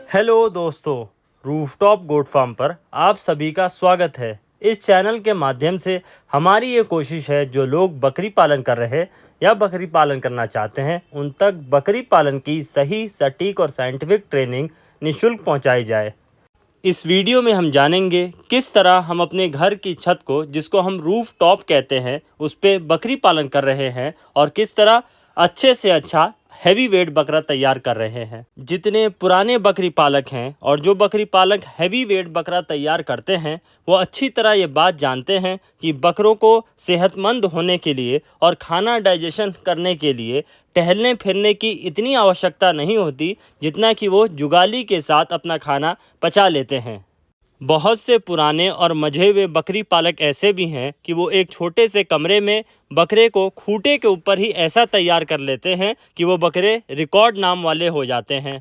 Hello दोस्तों, rooftop goat farm पर आप सभी का स्वागत है। इस चैनल के माध्यम से हमारी ये कोशिश है जो लोग बकरी पालन कर रहे या बकरी पालन करना चाहते हैं उन तक बकरी पालन की सही, सटीक और साइंटिफिक ट्रेनिंग निःशुल्क पहुंचाई जाए। इस वीडियो में हम जानेंगे किस तरह हम अपने घर की छत को, जिसको हम रूफ टॉप कहते हैं, उस पे बकरी पालन कर रहे हैं और किस तरह अच्छे से अच्छा हैवी वेट बकरा तैयार कर रहे हैं। जितने पुराने बकरी पालक हैं और जो बकरी पालक हैवी वेट बकरा तैयार करते हैं वो अच्छी तरह ये बात जानते हैं कि बकरों को सेहतमंद होने के लिए और खाना डाइजेशन करने के लिए टहलने फिरने की इतनी आवश्यकता नहीं होती जितना कि वो जुगाली के साथ अपना खाना पचा लेते हैं। बहुत से पुराने और मजे हुए बकरी पालक ऐसे भी हैं कि वो एक छोटे से कमरे में बकरे को खूंटे के ऊपर ही ऐसा तैयार कर लेते हैं कि वो बकरे रिकॉर्ड नाम वाले हो जाते हैं।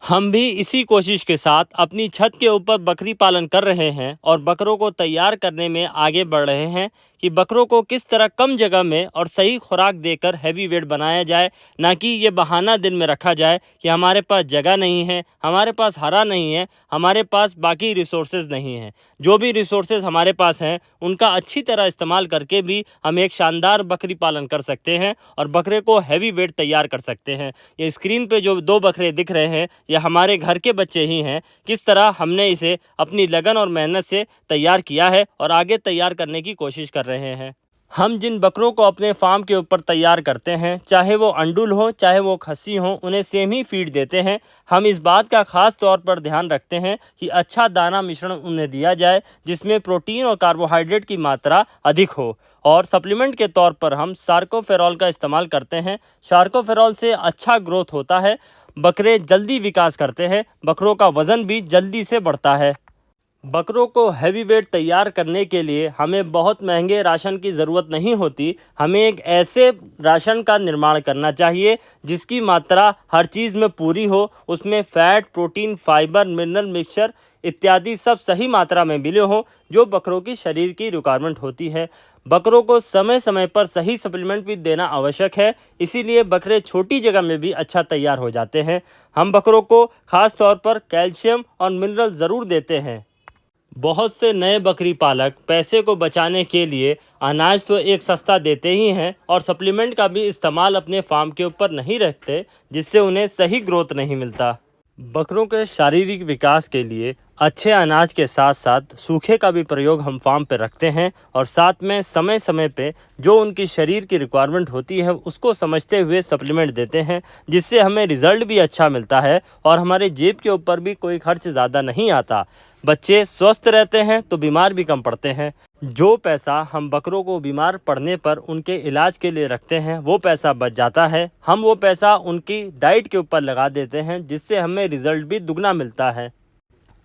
हम भी इसी कोशिश के साथ अपनी छत के ऊपर बकरी पालन कर रहे हैं और बकरों को तैयार करने में आगे बढ़ रहे हैं कि बकरों को किस तरह कम जगह में और सही खुराक देकर हैवी वेट बनाया जाए, ना कि ये बहाना दिल में रखा जाए कि हमारे पास जगह नहीं है, हमारे पास हरा नहीं है, हमारे पास बाकी रिसोर्सेज नहीं हैं। जो भी रिसोर्सेज हमारे पास हैं उनका अच्छी तरह इस्तेमाल करके भी हम एक शानदार बकरी पालन कर सकते हैं और बकरे को हैवी वेट तैयार कर सकते हैं। ये स्क्रीन पे जो दो बकरे दिख रहे हैं ये हमारे घर के बच्चे ही हैं। किस तरह हमने इसे अपनी लगन और मेहनत से तैयार किया है और आगे तैयार करने की कोशिश कर रहे हैं। हम जिन बकरों को अपने फार्म के ऊपर तैयार करते हैं, चाहे वो अंडुल हो चाहे वो खस्सी हो, उन्हें सेम ही फीड देते हैं। हम इस बात का ख़ास तौर पर ध्यान रखते हैं कि अच्छा दाना मिश्रण उन्हें दिया जाए जिसमें प्रोटीन और कार्बोहाइड्रेट की मात्रा अधिक हो। और सप्लीमेंट के तौर पर हम सार्कोफेरॉल का इस्तेमाल करते हैं। सार्कोफेरॉल से अच्छा ग्रोथ होता है, बकरे जल्दी विकास करते हैं, बकरों का वज़न भी जल्दी से बढ़ता है। बकरों को हैवी वेट तैयार करने के लिए हमें बहुत महंगे राशन की ज़रूरत नहीं होती। हमें एक ऐसे राशन का निर्माण करना चाहिए जिसकी मात्रा हर चीज़ में पूरी हो, उसमें fat, protein, fibre, mineral mixture इत्यादि सब सही मात्रा में मिले हों जो बकरों की शरीर की रिक्वायरमेंट होती है। बकरों को समय समय पर सही सप्लीमेंट भी देना आवश्यक है, इसीलिए बकरे छोटी जगह में भी अच्छा तैयार हो जाते हैं। हम बकरों को ख़ास तौर पर कैल्शियम और मिनरल ज़रूर देते हैं। बहुत से नए बकरी पालक पैसे को बचाने के लिए अनाज तो एक सस्ता देते ही हैं और सप्लीमेंट का भी इस्तेमाल अपने फार्म के ऊपर नहीं रखते, जिससे उन्हें सही ग्रोथ नहीं मिलता। बकरों के शारीरिक विकास के लिए अच्छे अनाज के साथ साथ सूखे का भी प्रयोग हम फार्म पे रखते हैं और साथ में समय समय पे जो उनकी शरीर की रिक्वायरमेंट होती है उसको समझते हुए सप्लीमेंट देते हैं, जिससे हमें रिज़ल्ट भी अच्छा मिलता है और हमारे जेब के ऊपर भी कोई खर्च ज़्यादा नहीं आता। बच्चे स्वस्थ रहते हैं तो बीमार भी कम पड़ते हैं। जो पैसा हम बकरों को बीमार पड़ने पर उनके इलाज के लिए रखते हैं वो पैसा बच जाता है। हम वो पैसा उनकी डाइट के ऊपर लगा देते हैं, जिससे हमें रिज़ल्ट भी दुगना मिलता है।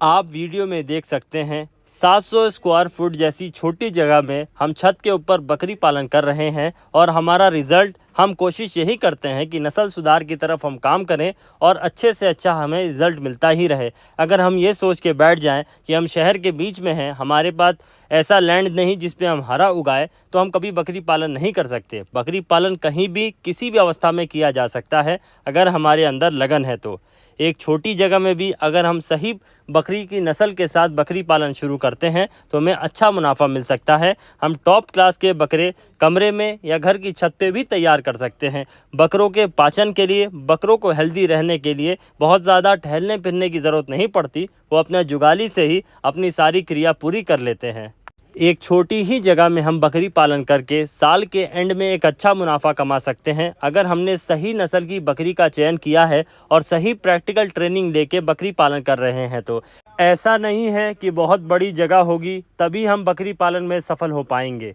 आप वीडियो में देख सकते हैं 700 स्क्वायर फुट जैसी छोटी जगह में हम छत के ऊपर बकरी पालन कर रहे हैं और हमारा रिज़ल्ट, हम कोशिश यही करते हैं कि नस्ल सुधार की तरफ हम काम करें और अच्छे से अच्छा हमें रिज़ल्ट मिलता ही रहे। अगर हम ये सोच के बैठ जाएं कि हम शहर के बीच में हैं, हमारे पास ऐसा लैंड नहीं जिस पे हम हरा उगाए, तो हम कभी बकरी पालन नहीं कर सकते। बकरी पालन कहीं भी किसी भी अवस्था में किया जा सकता है अगर हमारे अंदर लगन है तो। एक छोटी जगह में भी अगर हम सही बकरी की नस्ल के साथ बकरी पालन शुरू करते हैं तो हमें अच्छा मुनाफा मिल सकता है। हम टॉप क्लास के बकरे कमरे में या घर की छत पे भी तैयार कर सकते हैं। बकरों के पाचन के लिए, बकरों को हेल्दी रहने के लिए बहुत ज़्यादा टहलने फिरने की ज़रूरत नहीं पड़ती, वो अपने जुगाली से ही अपनी सारी क्रिया पूरी कर लेते हैं। एक छोटी ही जगह में हम बकरी पालन करके साल के एंड में एक अच्छा मुनाफा कमा सकते हैं अगर हमने सही नस्ल की बकरी का चयन किया है और सही प्रैक्टिकल ट्रेनिंग लेके बकरी पालन कर रहे हैं। तो ऐसा नहीं है कि बहुत बड़ी जगह होगी तभी हम बकरी पालन में सफल हो पाएंगे।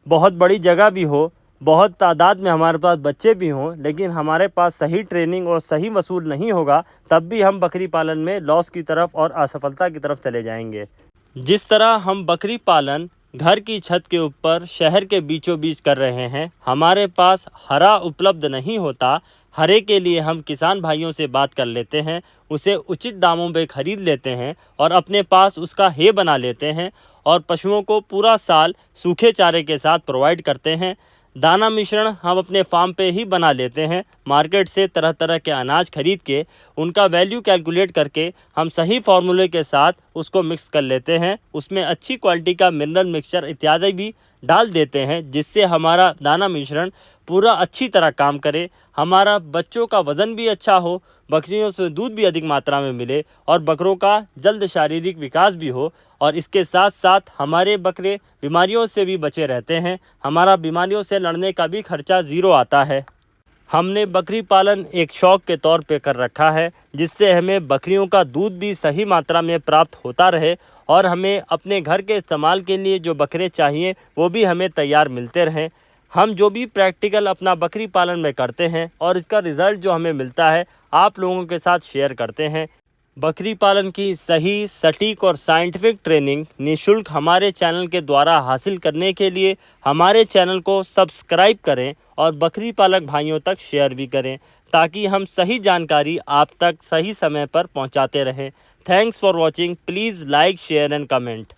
बहुत बड़ी जगह भी हो, बहुत तादाद में हमारे पास बच्चे भी हों, लेकिन हमारे पास सही ट्रेनिंग और सही वसूल नहीं होगा तब भी हम बकरी पालन में लॉस की तरफ और असफलता की तरफ चले जाएंगे। जिस तरह हम बकरी पालन घर की छत के ऊपर शहर के बीचों बीच कर रहे हैं, हमारे पास हरा उपलब्ध नहीं होता। हरे के लिए हम किसान भाइयों से बात कर लेते हैं, उसे उचित दामों पे ख़रीद लेते हैं और अपने पास उसका हे बना लेते हैं और पशुओं को पूरा साल सूखे चारे के साथ प्रोवाइड करते हैं। दाना मिश्रण हम अपने फार्म पे ही बना लेते हैं। मार्केट से तरह तरह के अनाज खरीद के उनका वैल्यू कैलकुलेट करके हम सही फार्मूले के साथ उसको मिक्स कर लेते हैं। उसमें अच्छी क्वालिटी का मिनरल मिक्सचर इत्यादि भी डाल देते हैं, जिससे हमारा दाना मिश्रण पूरा अच्छी तरह काम करे, हमारा बच्चों का वज़न भी अच्छा हो, बकरियों से दूध भी अधिक मात्रा में मिले और बकरों का जल्द शारीरिक विकास भी हो। और इसके साथ साथ हमारे बकरे बीमारियों से भी बचे रहते हैं। हमारा बीमारियों से लड़ने का भी खर्चा ज़ीरो आता है। हमने बकरी पालन एक शौक़ के तौर पे कर रखा है, जिससे हमें बकरियों का दूध भी सही मात्रा में प्राप्त होता रहे और हमें अपने घर के इस्तेमाल के लिए जो बकरे चाहिए वो भी हमें तैयार मिलते रहें। हम जो भी प्रैक्टिकल अपना बकरी पालन में करते हैं और इसका रिज़ल्ट जो हमें मिलता है आप लोगों के साथ शेयर करते हैं। बकरी पालन की सही, सटीक और साइंटिफिक ट्रेनिंग निःशुल्क हमारे चैनल के द्वारा हासिल करने के लिए हमारे चैनल को सब्सक्राइब करें और बकरी पालक भाइयों तक शेयर भी करें, ताकि हम सही जानकारी आप तक सही समय पर पहुंचाते रहें। Thanks for watching. Please like, share and comment.